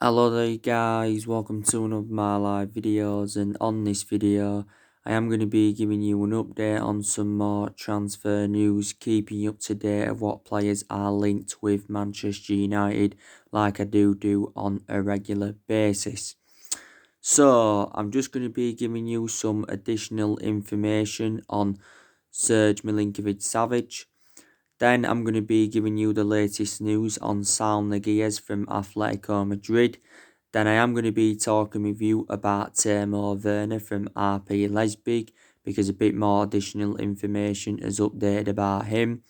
Hello there guys, welcome to one of my live videos, and on this video I am going to be giving you an update on some more transfer news, keeping you up to date of what players are linked with Manchester United like I do on a regular basis. So I'm just going to be giving you some additional information on Serge Milinkovic-Savic. Then I'm going to be giving you the latest news on Saul Niguez from Atletico Madrid. Then I am going to be talking with you about Werner from RP Leipzig, because a bit more additional information is updated about him.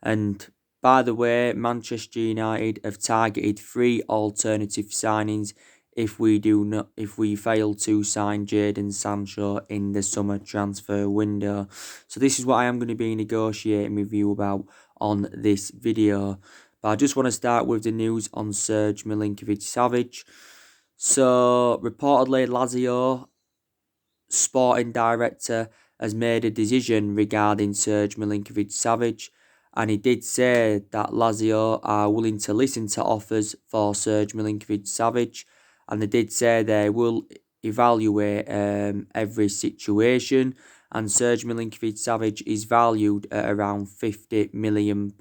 And by the way, Manchester United have targeted 3 alternative signings if we fail to sign Jadon Sancho in the summer transfer window. So this is what I am going to be negotiating with you about on this video. But I just want to start with the news on Serge Milinkovic-Savic. So reportedly Lazio sporting director has made a decision regarding Serge Milinkovic-Savic, and he did say that Lazio are willing to listen to offers for Serge Milinkovic-Savic, and they did say they will evaluate every situation, and Serge Milinkovic-Savic is valued at around £50 million.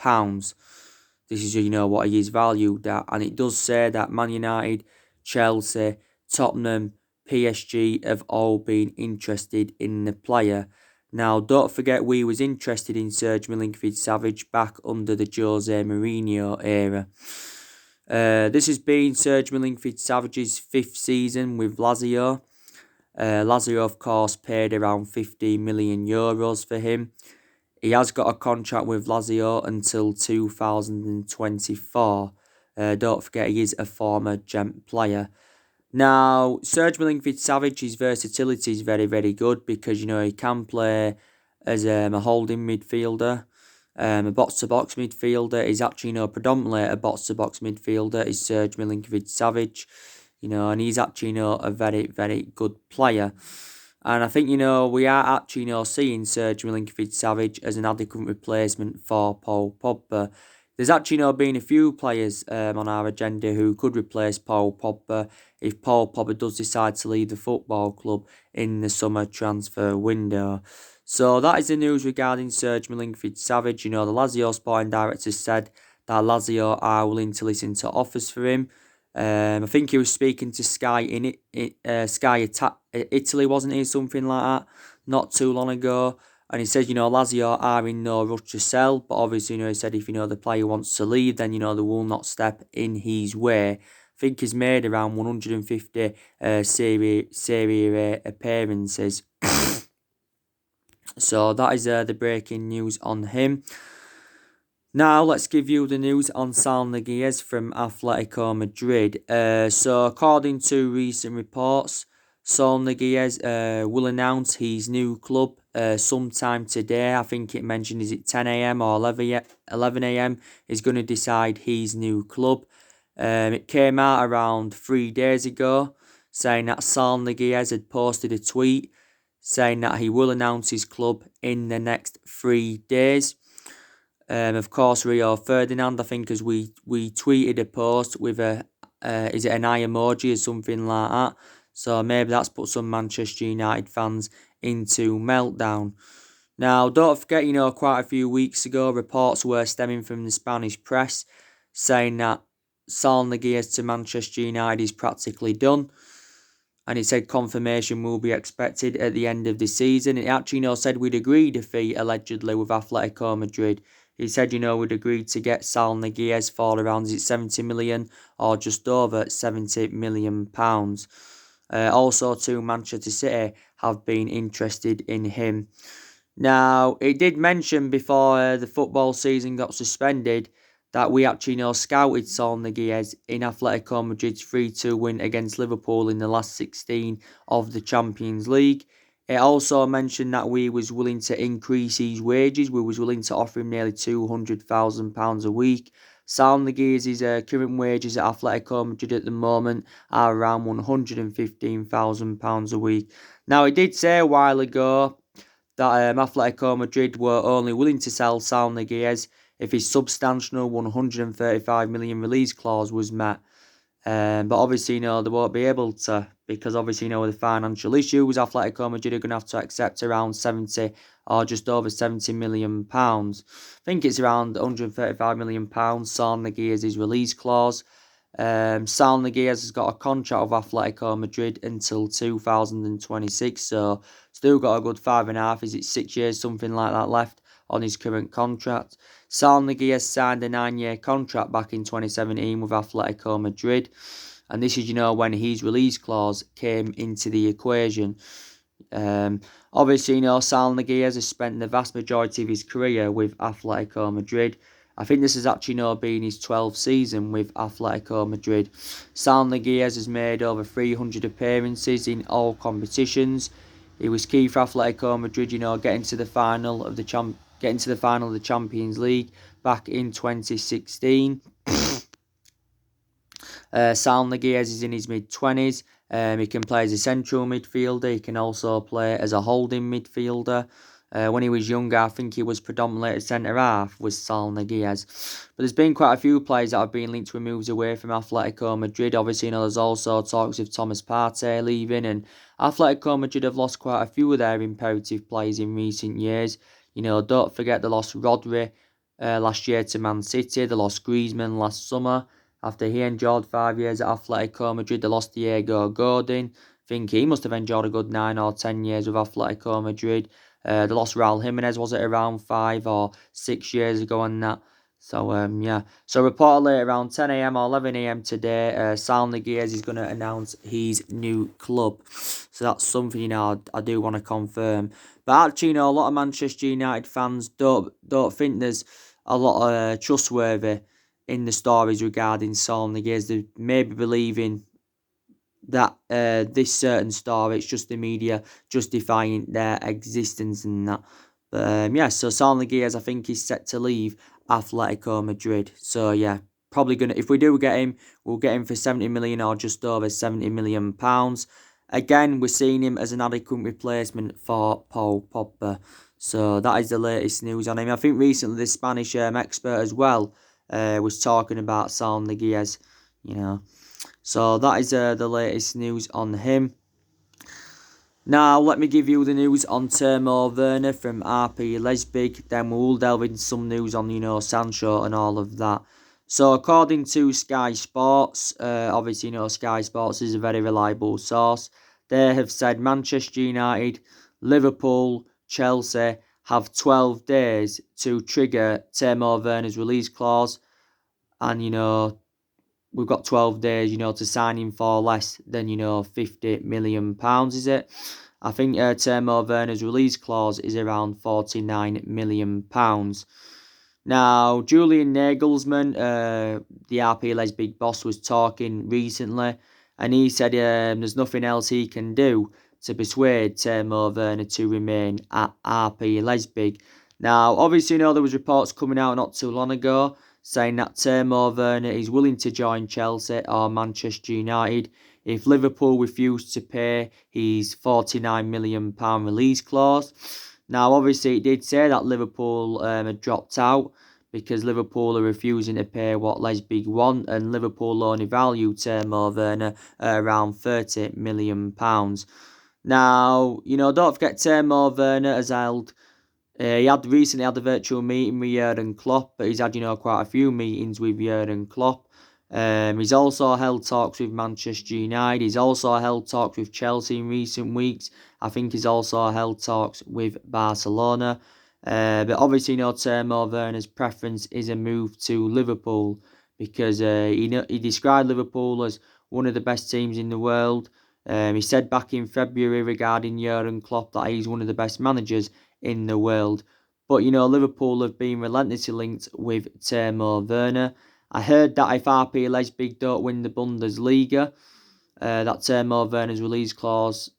This is, what he is valued at, and it does say that Man United, Chelsea, Tottenham, PSG have all been interested in the player. Now, don't forget we was interested in Serge Milinkovic-Savic back under the Jose Mourinho era. This has been Serge Milinkovic-Savic's 5th season with Lazio. Lazio, of course, paid around €15 million for him. He has got a contract with Lazio until 2024. Don't forget he is a former Gent player. Now, Serge Milinkovic-Savic's versatility is very, very good because, he can play as a holding midfielder, a box-to-box midfielder. He's actually, predominantly a box-to-box midfielder is Serge Milinkovic-Savic, and he's actually, a very, very good player. And I think, we are actually, seeing Serge Milinkovic-Savic as an adequate replacement for Paul Pogba. There's actually, been a few players on our agenda who could replace Paul Pogba if Paul Pogba does decide to leave the football club in the summer transfer window. So that is the news regarding Serge Milinkovic-Savic. The Lazio sporting director said that Lazio are willing to listen to offers for him. I think he was speaking to Sky Sky Italy, wasn't he? Something like that, not too long ago. And he said, Lazio are in no rush to sell, but obviously, he said if, the player wants to leave, then, they will not step in his way. I think he's made around 150 Serie A appearances. So that is the breaking news on him. Now, let's give you the news on Saul Niguez from Atletico Madrid. So, according to recent reports, Saul Niguez will announce his new club sometime today. I think it mentioned, is it 10 a.m. or 11 a.m. He's going to decide his new club. It came out around 3 days ago, saying that Saul Niguez had posted a tweet saying that he will announce his club in the next 3 days. Of course, Rio Ferdinand, I think, as we tweeted a post with is it an eye emoji or something like that? So maybe that's put some Manchester United fans into meltdown. Now, don't forget, quite a few weeks ago, reports were stemming from the Spanish press saying that Saul Niguez to Manchester United is practically done. And it said confirmation will be expected at the end of the season. It actually, said we'd agreed a fee, allegedly, with Atletico Madrid. He said, we'd agreed to get Saul Niguez for around 70 million or just over 70 million pounds. Also, too, Manchester City have been interested in him. Now, it did mention before the football season got suspended that we actually scouted Saul Niguez in Atletico Madrid's 3-2 win against Liverpool in the last 16 of the Champions League. It also mentioned that we was willing to increase his wages. We was willing to offer him nearly £200,000 a week. Saul Niguez's current wages at Atletico Madrid at the moment are around £115,000 a week. Now, it did say a while ago that Atletico Madrid were only willing to sell Saul Niguez if his substantial 135 million release clause was met. But obviously, they won't be able to, because obviously, with the financial issues, Atletico Madrid are going to have to accept around 70 or just over 70 million pounds. I think it's around 135 million pounds. Saul Niguez's release clause. Saul Niguez has got a contract with Atletico Madrid until 2026, so still got a good 5.5. Is it 6 years, something like that, left on his current contract? Saul Niguez signed a 9-year contract back in 2017 with Atletico Madrid, and this is, when his release clause came into the equation. Obviously, Saul Niguez has spent the vast majority of his career with Atletico Madrid. I think this has actually been his 12th season with Atletico Madrid. Saul Niguez has made over 300 appearances in all competitions. He was key for Atletico Madrid, getting to the final of the Champions League back in 2016. Saul Niguez is in his mid-20s. He can play as a central midfielder. He can also play as a holding midfielder. When he was younger, I think he was predominantly a centre-half, was Saul Niguez. But there's been quite a few players that have been linked with moves away from Atletico Madrid. Obviously, there's also talks of Thomas Partey leaving, and Atletico Madrid have lost quite a few of their imperative players in recent years. Don't forget they lost Rodri last year to Man City. They lost Griezmann last summer. After he endured 5 years at Atletico Madrid, they lost Diego Godin. I think he must have endured a good 9 or 10 years with Atletico Madrid. They lost Raul Jimenez, was it around 5 or 6 years ago on that? So, yeah. So, reportedly around 10 a.m. or 11 a.m. today, Saul Niguez is going to announce his new club. So, that's something, I do want to confirm. But actually, a lot of Manchester United fans don't think there's a lot of trustworthy in the stories regarding Saul Niguez. They may be believing that this certain story, it's just the media justifying their existence and that. But yeah, so Saul Niguez, I think, is set to leave Atletico Madrid. So yeah, probably gonna, if we do get him, we'll get him for 70 million or just over 70 million pounds. Again, we're seeing him as an adequate replacement for Paul Pogba. So that is the latest news on him. I think recently the Spanish expert as well was talking about Saul Niguez, So that is the latest news on him. Now, let me give you the news on Timo Werner from RB Leipzig. Then we'll delve into some news on, Sancho and all of that. So, according to Sky Sports, obviously, Sky Sports is a very reliable source. They have said Manchester United, Liverpool, Chelsea have 12 days to trigger Timo Werner's release clause. And, we've got 12 days, to sign him for less than, £50 million, is it? I think Timo Werner's release clause is around £49 million. Now, Julian Nagelsmann, the RB Leipzig boss, was talking recently, and he said there's nothing else he can do to persuade Timo Werner to remain at RB Leipzig. Now, obviously, there was reports coming out not too long ago saying that Timo Werner is willing to join Chelsea or Manchester United if Liverpool refuse to pay his £49 million release clause. Now, obviously, it did say that Liverpool had dropped out because Liverpool are refusing to pay what Leipzig want, and Liverpool only value Timo Werner at around £30 million. Now, don't forget Timo Werner has held... he had recently had a virtual meeting with Jurgen Klopp, but he's had, quite a few meetings with Jurgen Klopp. He's also held talks with Manchester United. He's also held talks with Chelsea in recent weeks. I think he's also held talks with Barcelona. But obviously, Timo Werner's preference is a move to Liverpool because he described Liverpool as one of the best teams in the world. He said back in February regarding Jurgen Klopp that he's one of the best managers in the world. But, Liverpool have been relentlessly linked with Timo Werner. I heard that if RB Leipzig don't win the Bundesliga, that Timo Werner's release clause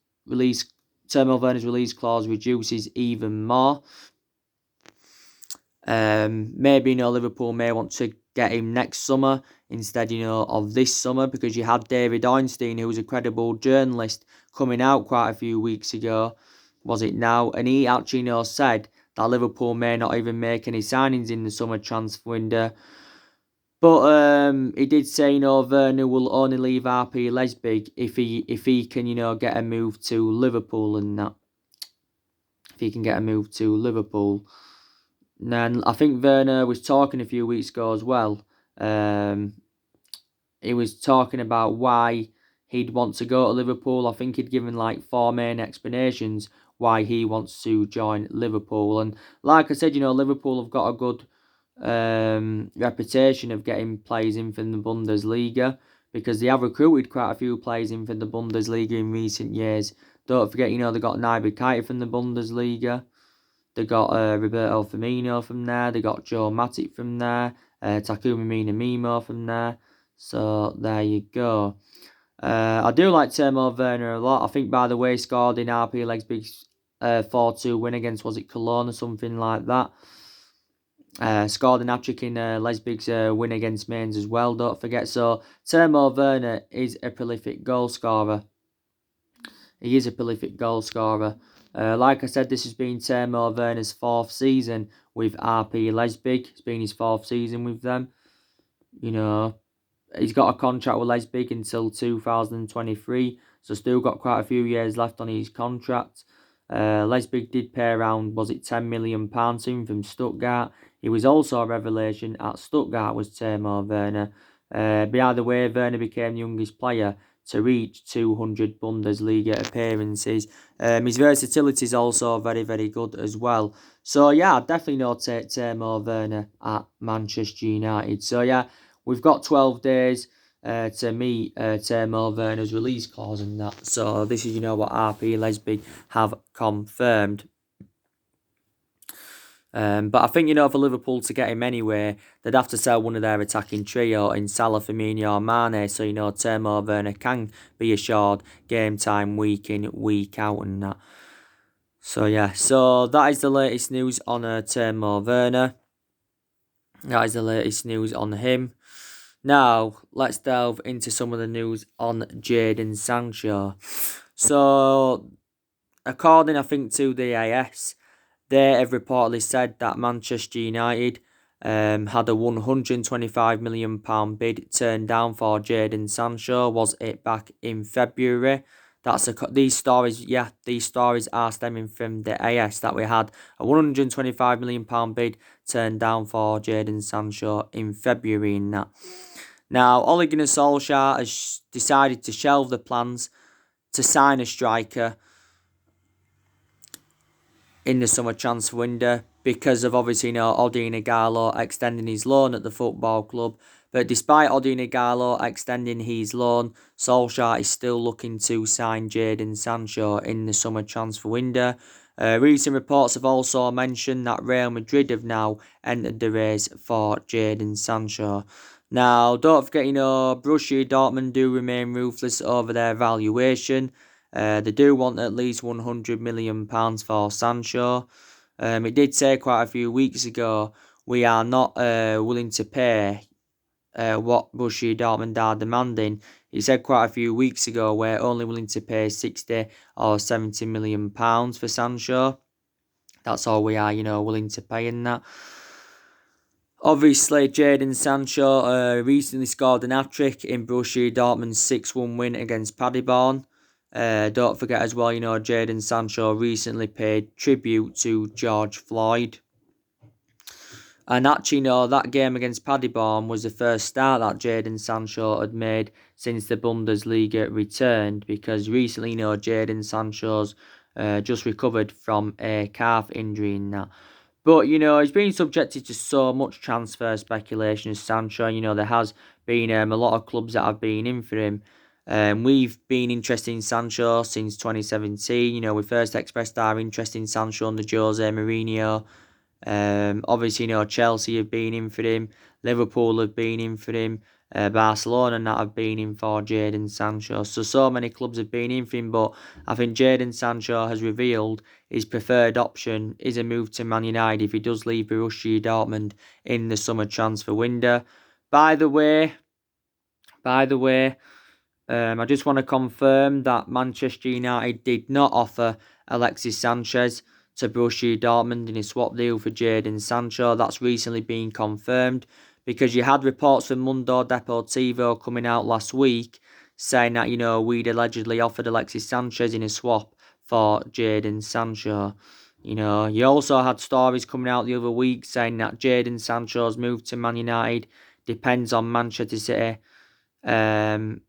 reduces even more. Maybe, Liverpool may want to get him next summer instead, of this summer, because you had David Ornstein, who was a credible journalist, coming out quite a few weeks ago, was it now? And he actually, said that Liverpool may not even make any signings in the summer transfer window. But he did say, Werner will only leave RB Leipzig if he can, get a move to Liverpool and that. If he can get a move to Liverpool. And then I think Werner was talking a few weeks ago as well. He was talking about why he'd want to go to Liverpool. I think he'd given like 4 main explanations why he wants to join Liverpool. And like I said, Liverpool have got a good reputation of getting players in from the Bundesliga, because they have recruited quite a few players in from the Bundesliga in recent years. Don't forget, they got Niguez from the Bundesliga. They got Roberto Firmino from there. They got Joe Matic from there. Takumi Minamino from there. So there you go. I do like Timo Werner a lot. I think, by the way, scored in RP Leipzig's 4-2 win against, was it Cologne or something like that. Scored an hat-trick in Leipzig's win against Mainz as well, don't forget. So Timo Werner is a prolific goal scorer. He is a prolific goal scorer. Like I said, this has been Timo Werner's 4th season with RP Leipzig. It's been his 4th season with them. He's got a contract with Leipzig until 2023, so still got quite a few years left on his contract. Leipzig did pay around, was it £10 million to him from Stuttgart. He was also a revelation at Stuttgart, was Timo Werner. By the way, Werner became the youngest player to reach 200 Bundesliga appearances. His versatility is also very, very good as well. So yeah, I definitely know Timo Werner at Manchester United. So yeah, we've got 12 days to meet Timo Werner's release clause and that. So this is, what RP Leipzig have confirmed. But I think, for Liverpool to get him anyway, they'd have to sell one of their attacking trio in Salah, Firmino, Mane, so, Timo Werner can be assured game time week in, week out and that. So, yeah, so that is the latest news on Timo Werner. That is the latest news on him. Now, let's delve into some of the news on Jadon Sancho. So, according, I think, to the AS, they have reportedly said that Manchester United had a £125 million bid turned down for Jadon Sancho. Was it back in February? These stories are stemming from the AS, that we had a £125 million bid turned down for Jadon Sancho in February and that. Now, Ole Gunnar Solskjaer has decided to shelve the plans to sign a striker in the summer transfer window because of, obviously, Odion Ighalo extending his loan at the football club. But despite Odion Ighalo extending his loan, Solskjaer is still looking to sign Jadon Sancho in the summer transfer window. Recent reports have also mentioned that Real Madrid have now entered the race for Jadon Sancho. Now, don't forget, Borussia Dortmund do remain ruthless over their valuation. They do want at least £100 million for Sancho. It did say quite a few weeks ago, we are not willing to pay what Borussia Dortmund are demanding. He said quite a few weeks ago, we're only willing to pay 60 or £70 million for Sancho. That's all we are, willing to pay in that. Obviously, Jadon Sancho recently scored an hat-trick in Borussia Dortmund's 6-1 win against Paderborn. Don't forget as well, Jadon Sancho recently paid tribute to George Floyd. And actually, that game against Paderborn was the first start that Jadon Sancho had made since the Bundesliga returned, because recently, Jadon Sancho's just recovered from a calf injury and that. But, he's been subjected to so much transfer speculation as Sancho. There has been a lot of clubs that have been in for him. We've been interested in Sancho since 2017. We first expressed our interest in Sancho under Jose Mourinho. Obviously, Chelsea have been in for him. Liverpool have been in for him. Barcelona and that have been in for Jadon Sancho. So many clubs have been in for him, but I think Jadon Sancho has revealed his preferred option is a move to Man United if he does leave Borussia Dortmund in the summer transfer window. By the way, I just want to confirm that Manchester United did not offer Alexis Sanchez to Borussia Dortmund in a swap deal for Jadon Sancho. That's recently been confirmed, because you had reports from Mundo Deportivo coming out last week saying that, we'd allegedly offered Alexis Sanchez in a swap for Jadon Sancho. You also had stories coming out the other week saying that Jadon Sancho's move to Man United depends on Manchester City having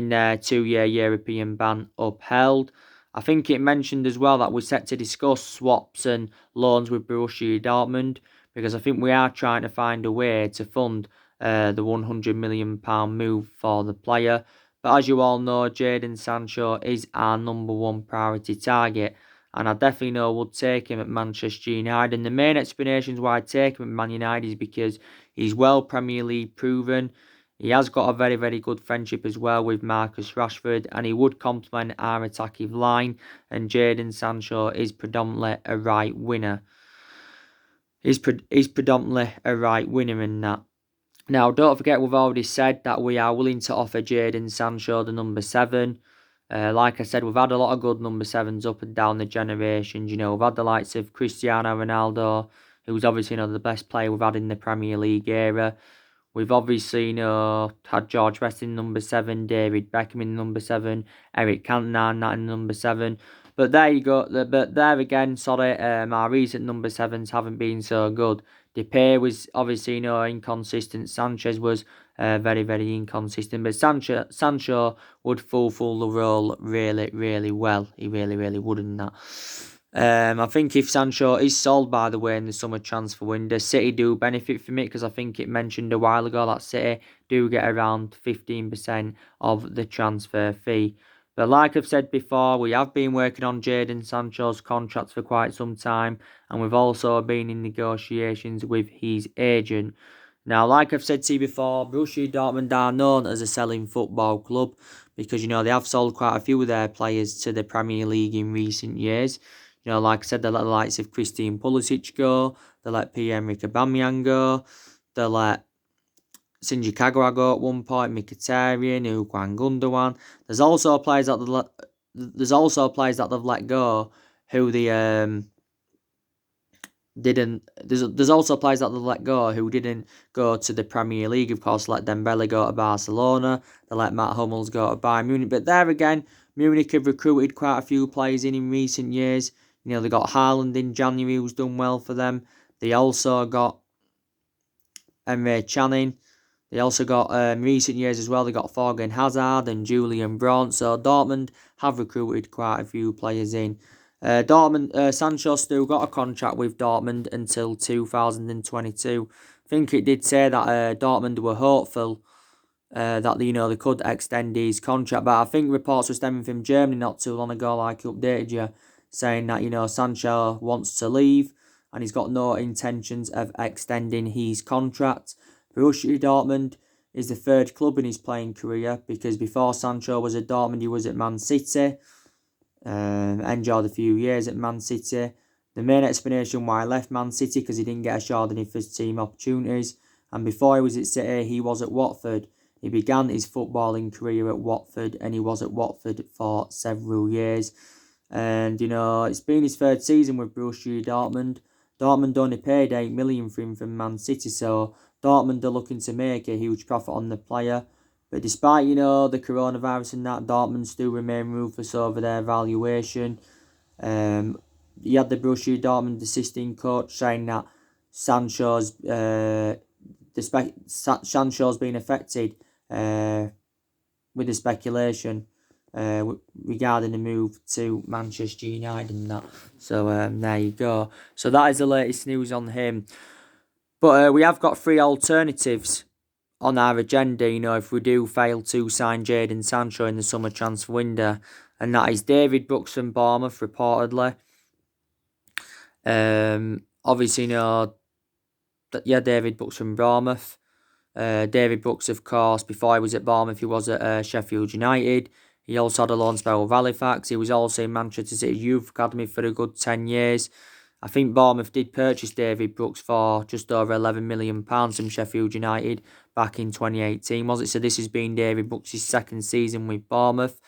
their 2-year European ban upheld. I think it mentioned as well that we're set to discuss swaps and loans with Borussia Dortmund, because I think we are trying to find a way to fund the £100 million move for the player. But as you all know, Jadon Sancho is our number one priority target, and I definitely know we'll take him at Manchester United. And the main explanations why I take him at Man United is because he's well Premier League proven. He has got a very, very good friendship as well with Marcus Rashford, and he would complement our attacking line. And Jadon Sancho is predominantly a right winner. He's predominantly a right winner in that. Now, don't forget, we've already said that we are willing to offer Jadon Sancho the number 7. Like I said, we've had a lot of good number 7s up and down the generations. We've had the likes of Cristiano Ronaldo, who's obviously the best player we've had in the Premier League era. We've obviously had George Best in number 7, David Beckham in number 7, Eric Cantona in number 7. But there you go. But there again, sorry, our recent number 7s haven't been so good. Depay was obviously inconsistent. Sanchez was very, very inconsistent. But Sancho would fulfill the role really, really well. He really, really would in that. I think if Sancho is sold, by the way, in the summer transfer window, City do benefit from it, because I think it mentioned a while ago that City do get around 15% of the transfer fee. But like I've said before, we have been working on Jadon Sancho's contract for quite some time, and we've also been in negotiations with his agent. Now, like I've said to you before, Borussia Dortmund are known as a selling football club, because, they have sold quite a few of their players to the Premier League in recent years. Like I said, they let the likes of Christian Pulisic go, they let Pierre-Emerick Aubameyang go, they let Shinji Kagawa go at one point, Mkhitaryan, Ugwan Gundogan. There's also players that they've let go who they didn't. There's also players that they let go who didn't go to the Premier League. Of course, let Dembele go to Barcelona. They let Matt Hummels go to Bayern Munich. But there again, Munich have recruited quite a few players in recent years. They got Haaland in January, who's done well for them. They also got Emre Canning. They also got, in recent years as well, they got Thorgan Hazard and Julian Brandt. So Dortmund have recruited quite a few players in. Sancho still got a contract with Dortmund until 2022. I think it did say that Dortmund were hopeful that they could extend his contract, but I think reports were stemming from Germany not too long ago, like I updated you, saying that Sancho wants to leave and he's got no intentions of extending his contract. Borussia Dortmund is the third club in his playing career, because before Sancho was at Dortmund, he was at Man City. Enjoyed a few years at Man City. The main explanation why he left Man City, because he didn't get assured any first team opportunities. And before he was at City, he was at Watford. He began his footballing career at Watford, and he was at Watford for several years. And it's been his third season with Borussia Dortmund. Dortmund only paid $8 million for him from Man City, so Dortmund are looking to make a huge profit on the player. But despite, the coronavirus and that, Dortmund still remain ruthless over their valuation. You had the Borussia Dortmund assistant coach saying that Sancho's been affected with the speculation regarding the move to Manchester United and that. So there you go. So that is the latest news on him. But we have got 3 alternatives on our agenda, if we do fail to sign Jadon Sancho in the summer transfer window. And that is David Brooks from Bournemouth, reportedly. Obviously, David Brooks from Bournemouth. David Brooks, of course, before he was at Bournemouth, he was at Sheffield United. He also had a loan spell with Halifax. He was also in Manchester City Youth Academy for a good 10 years. I think Bournemouth did purchase David Brooks for just over £11 million from Sheffield United back in 2018, was it? So this has been David Brooks' second season with Bournemouth.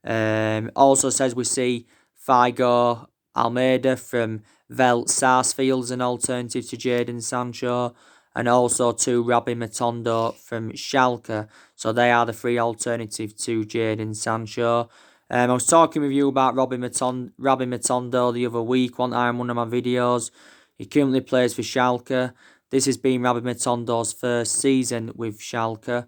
Also says we see Figo Almeida from Velt Sarsfield as an alternative to Jadon Sancho. and also to Rabbi Matondo from Schalke. So they are the three alternatives to Jadon Sancho. I was talking with you about Rabbi Matondo the other week, one time in one of my videos. He currently plays for Schalke. This has been Rabbi Matondo's first season with Schalke.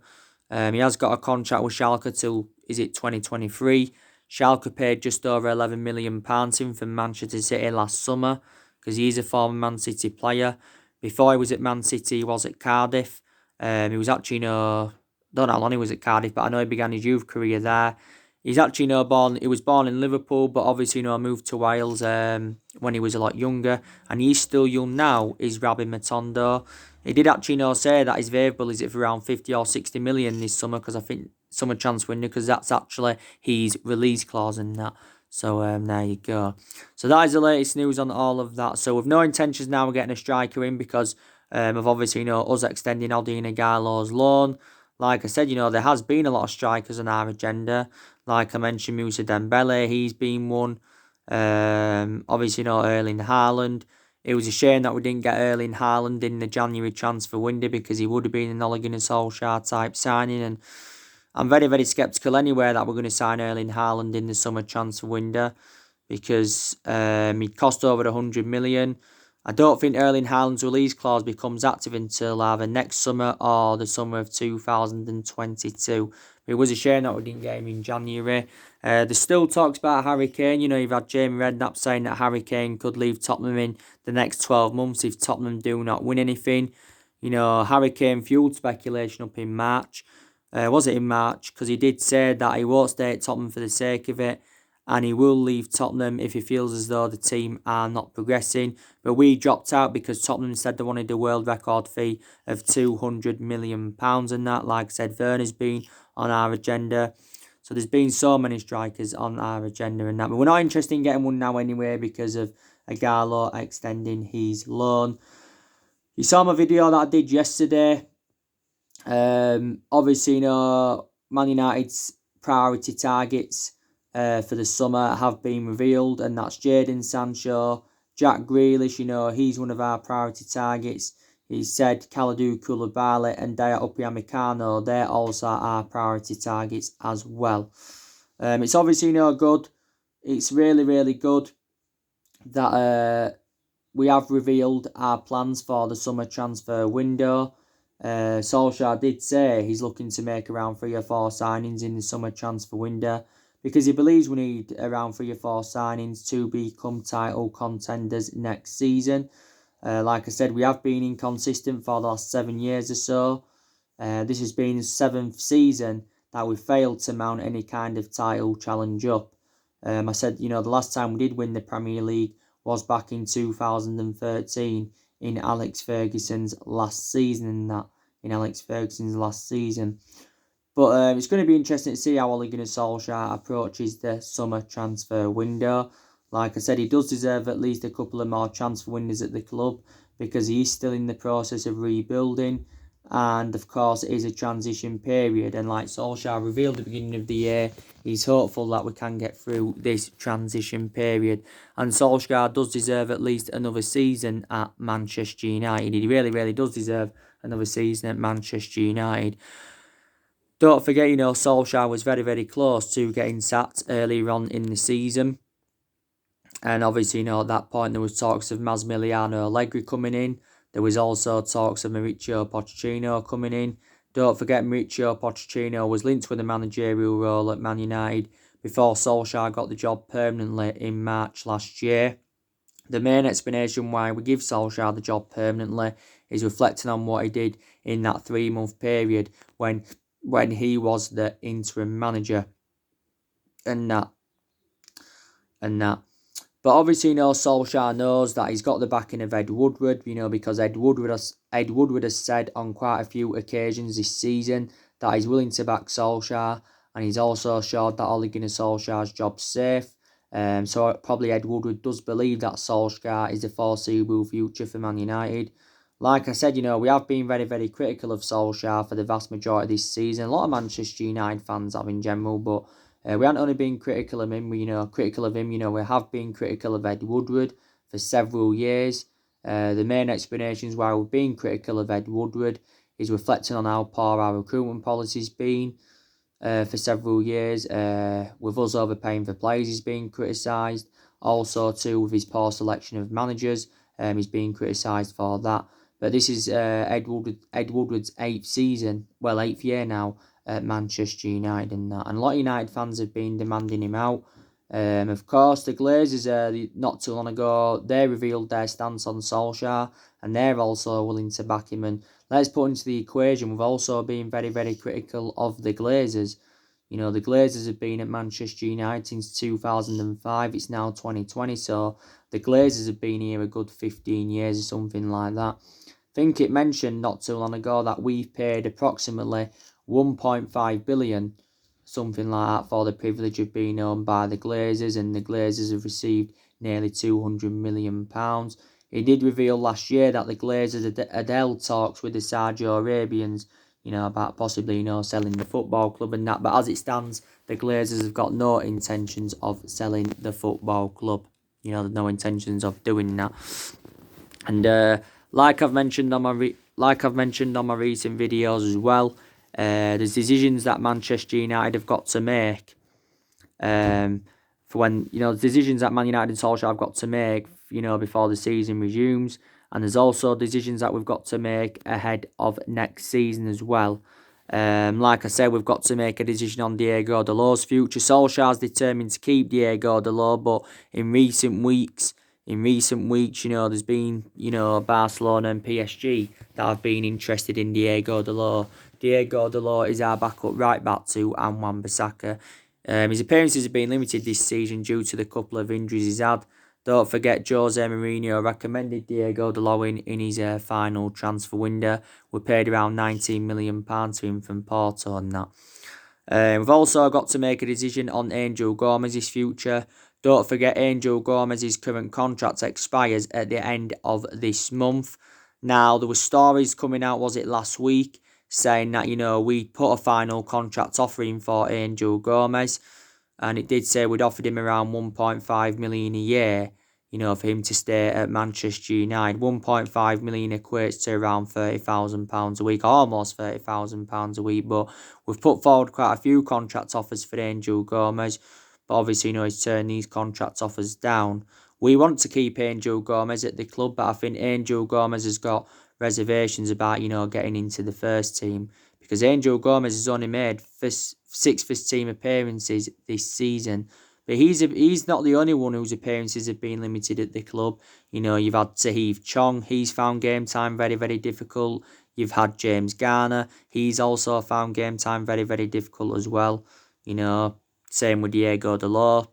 He has got a contract with Schalke till, is it 2023? Schalke paid just over £11 million him from Manchester City last summer because he's a former Man City player. Before he was at Man City, he was at Cardiff. He was actually, don't know how long he was at Cardiff, but I know he began his youth career there. He's actually he was born in Liverpool, but obviously moved to Wales when he was a lot younger, and he's still young now, is Rabbi Matondo. He did actually say that his variable is for around 50 or 60 million this summer, because I think summer transfer window, because that's actually his release clause and that. So there you go. So that is the latest news on all of that. So with no intentions now of getting a striker in, because of obviously us extending Aldina Gallo's loan. Like I said, there has been a lot of strikers on our agenda. Like I mentioned, Musa Dembele, he's been one. Obviously, Erling Haaland. It was a shame that we didn't get Erling Haaland in the January transfer window, because he would have been an Ole Gunnar Solskjaer type signing. And I'm very, very sceptical anyway that we're going to sign Erling Haaland in the summer transfer window, because he cost over 100 million. I don't think Erling Haaland's release clause becomes active until either next summer or the summer of 2022. It was a shame that we didn't get him in January. There's still talks about Harry Kane. You've had Jamie Redknapp saying that Harry Kane could leave Tottenham in the next 12 months if Tottenham do not win anything. Harry Kane fueled speculation up in March. Was it in March? Because he did say that he won't stay at Tottenham for the sake of it, and he will leave Tottenham if he feels as though the team are not progressing. But we dropped out because Tottenham said they wanted a world record fee of £200 million, and that, like I said, Werner's been on our agenda. So there's been so many strikers on our agenda and that. But we're not interested in getting one now anyway, because of Ighalo extending his loan. You saw my video that I did yesterday. Obviously, Man United's priority targets for the summer have been revealed, and that's Jadon Sancho, Jack Grealish. He's one of our priority targets. He said Kalidou Koulibaly and Dayot Upamecano, they're also our priority targets as well. It's obviously good. It's really, really good that we have revealed our plans for the summer transfer window. Solskjaer did say he's looking to make around 3 or 4 signings in the summer transfer window, because he believes we need around 3 or 4 signings to become title contenders next season. Like I said, we have been inconsistent for the last 7 years or so. This has been the 7th season that we failed to mount any kind of title challenge up. I said, the last time we did win the Premier League was back in 2013 in Alex Ferguson's last season, But it's going to be interesting to see how Ole Gunnar Solskjaer approaches the summer transfer window. Like I said, he does deserve at least a couple of more transfer windows at the club, because he is still in the process of rebuilding. And of course, it is a transition period. And like Solskjaer revealed at the beginning of the year, he's hopeful that we can get through this transition period. And Solskjaer does deserve at least another season at Manchester United. He really, really does deserve another season at Manchester United. Don't forget, Solskjaer was very, very close to getting sacked earlier on in the season. And obviously, at that point, there was talks of Massimiliano Allegri coming in. There was also talks of Mauricio Pochettino coming in. Don't forget, Mauricio Pochettino was linked with a managerial role at Man United before Solskjaer got the job permanently in March last year. The main explanation why we give Solskjaer the job permanently is reflecting on what he did in that 3-month period when he was the interim manager. And that. But obviously, Solskjaer knows that he's got the backing of Ed Woodward, because Ed Woodward has said on quite a few occasions this season that he's willing to back Solskjaer, and he's also assured that Ole Gunnar Solskjaer's job's safe. So probably Ed Woodward does believe that Solskjaer is the foreseeable future for Man United. Like I said, we have been very, very critical of Solskjaer for the vast majority of this season. A lot of Manchester United fans have in general, but we haven't only been critical of him. We have been critical of Ed Woodward for several years. The main explanations why we've been critical of Ed Woodward is reflecting on how poor our recruitment policy's been for several years. With us overpaying for players, he's been criticised. Also, too, with his poor selection of managers, he's been criticised for that. But this is Ed Woodward's eighth year now at Manchester United and that. And a lot of United fans have been demanding him out. Of course, the Glazers, not too long ago, they revealed their stance on Solskjaer, and they're also willing to back him. And let's put into the equation, we've also been very, very critical of the Glazers. You know, the Glazers have been at Manchester United since 2005. It's now 2020, so the Glazers have been here a good 15 years or something like that. I think it mentioned not too long ago that we've paid approximately 1.5 billion, something like that, for the privilege of being owned by the Glazers, and the Glazers have received nearly £200 million. He did reveal last year that the Glazers had held talks with the Saudi Arabians, about possibly, selling the football club and that. But as it stands, the Glazers have got no intentions of selling the football club. There's no intentions of doing that. And like I've mentioned on my recent videos as well, there's decisions that Manchester United have got to make. For when decisions that Man United and Solskjaer have got to make, before the season resumes, and there's also decisions that we've got to make ahead of next season as well. Like I said, we've got to make a decision on Diego Dalot's future. Solskjaer's determined to keep Diego Dalot, but in recent weeks, there's been, Barcelona and PSG that have been interested in Diego Dalot. Diego Dalot is our backup right back to Wan-Bissaka. His appearances have been limited this season due to the couple of injuries he's had. Don't forget, Jose Mourinho recommended Diego Dalot in his final transfer window. We paid around £19 million to him from Porto and that. We've also got to make a decision on Angel Gomez's future. Don't forget, Angel Gomez's current contract expires at the end of this month. Now, there were stories coming out, was it last week, saying that, we put a final contract offering for Angel Gomez, and it did say we'd offered him around 1.5 million a year, for him to stay at Manchester United. 1.5 million equates to around £30,000 a week, almost £30,000 a week, but we've put forward quite a few contract offers for Angel Gomez, but obviously, he's turned these contract offers down. We want to keep Angel Gomez at the club, but I think Angel Gomez has got reservations about, getting into the first team, because Angel Gomez has only made 6 first-team appearances this season. But he's not the only one whose appearances have been limited at the club. You've had Tahith Chong. He's found game time very, very difficult. You've had James Garner. He's also found game time very, very difficult as well. Same with Diego Dalot.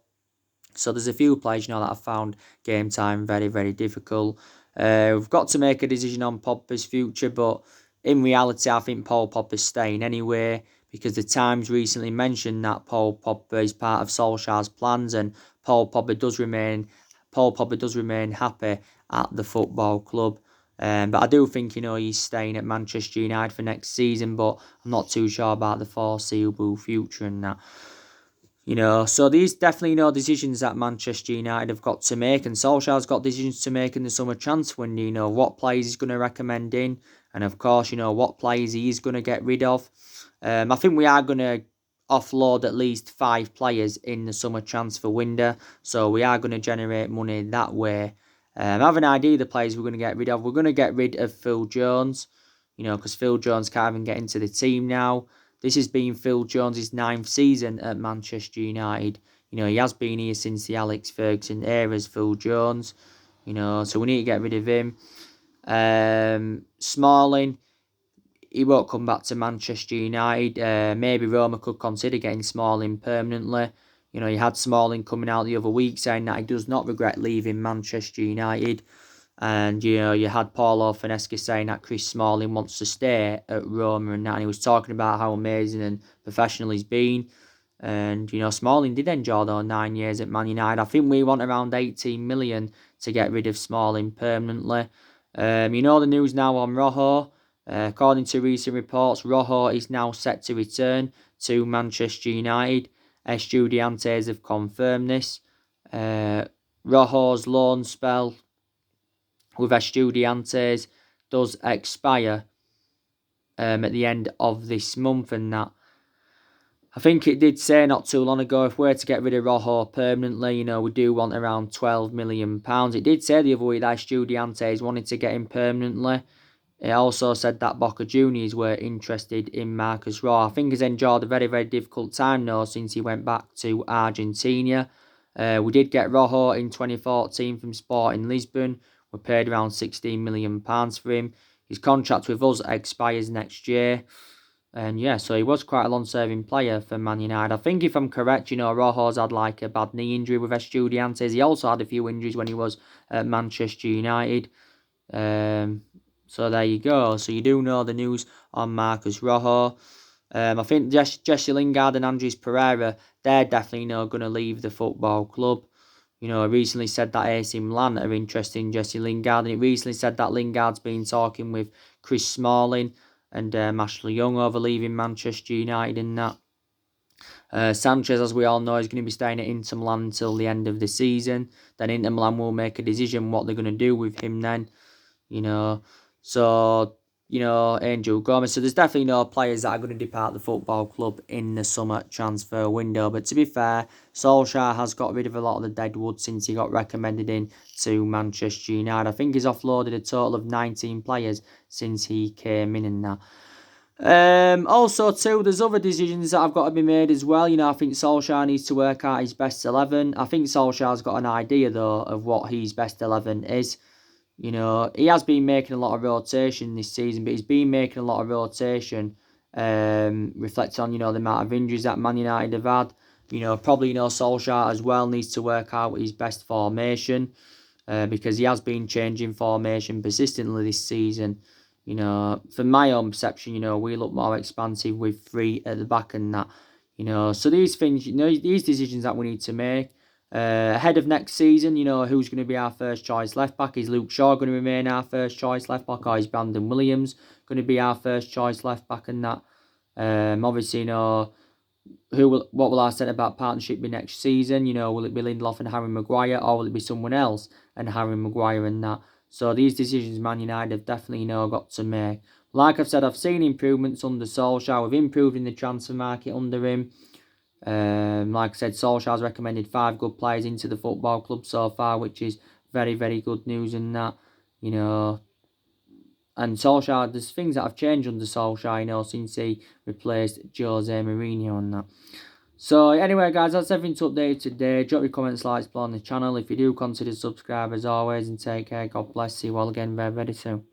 So there's a few players, that have found game time very, very difficult. We've got to make a decision on Pogba's future, but in reality, I think Paul Pogba's staying anyway, because the Times recently mentioned that Paul Pogba is part of Solskjaer's plans, and Paul Pogba does remain happy at the football club. But I do think, he's staying at Manchester United for next season, but I'm not too sure about the foreseeable future and that. So these definitely decisions that Manchester United have got to make, and Solskjaer's got decisions to make in the summer transfer window. What players he's going to recommend in, and of course, what players he is going to get rid of. I think we are going to offload at least 5 players in the summer transfer window, so we are going to generate money that way. I have an idea of the players we're going to get rid of. We're going to get rid of Phil Jones, because Phil Jones can't even get into the team now. This has been Phil Jones' 9th season at Manchester United. He has been here since the Alex Ferguson era as Phil Jones. So we need to get rid of him. Smalling, he won't come back to Manchester United. Maybe Roma could consider getting Smalling permanently. You had Smalling coming out the other week saying that he does not regret leaving Manchester United. And, you had Paulo Finesca saying that Chris Smalling wants to stay at Roma and that. And he was talking about how amazing and professional he's been. And, Smalling did enjoy those 9 years at Man United. I think we want around 18 million to get rid of Smalling permanently. The news now on Rojo. According to recent reports, Rojo is now set to return to Manchester United. Estudiantes have confirmed this. Rojo's loan spell with Estudiantes does expire at the end of this month, and that I think it did say not too long ago, if we're to get rid of Rojo permanently, we do want around £12 million. It did say the other week that Estudiantes wanted to get him permanently. It also said that Boca Juniors were interested in Marcus Rojo. I think he's enjoyed a very, very difficult time now since he went back to Argentina. We did get Rojo in 2014 from Sporting Lisbon. We paid around £16 million for him. His contract with us expires next year. And yeah, so he was quite a long-serving player for Man United. I think if I'm correct, Rojo's had like a bad knee injury with Estudiantes. He also had a few injuries when he was at Manchester United. So there you go. So you do know the news on Marcus Rojo. I think Jesse Lingard and Andres Pereira, they're definitely going to leave the football club. I recently said that AC Milan are interested in Jesse Lingard, and it recently said that Lingard's been talking with Chris Smalling and Ashley Young over leaving Manchester United and that. Sanchez, as we all know, is going to be staying at Inter Milan until the end of the season. Then Inter Milan will make a decision what they're going to do with him then. So, Angel Gomez. So there's definitely no players that are going to depart the football club in the summer transfer window. But to be fair, Solskjaer has got rid of a lot of the dead wood since he got recommended in to Manchester United. I think he's offloaded a total of 19 players since he came in and that. Also, too, there's other decisions that have got to be made as well. I think Solskjaer needs to work out his best 11. I think Solskjaer's got an idea, though, of what his best 11 is. He has been making a lot of rotation this season, but he's been making a lot of rotation, reflecting on, the amount of injuries that Man United have had. Probably, Solskjaer as well needs to work out his best formation, because he has been changing formation persistently this season. From my own perception, we look more expansive with 3 at the back and that. So these things, these decisions that we need to make. Ahead of next season, who's going to be our first choice left back? Is Luke Shaw going to remain our first choice left back, or is Brandon Williams going to be our first choice left back and that? Obviously, what will our centre back partnership be next season? Will it be Lindelof and Harry Maguire, or will it be someone else and Harry Maguire and that? So these decisions Man United have definitely got to make. Like I've said, I've seen improvements under Solskjaer. We've improved in the transfer market under him. Like I said, Solskjaer's recommended 5 good players into the football club so far, which is very, very good news in that, And Solskjaer, there's things that have changed under Solskjaer, since he replaced Jose Mourinho and that. So anyway, guys, that's everything to update today. Drop your comments, likes below on the channel. If you do, consider subscribe as always, and take care. God bless you all again very, very soon.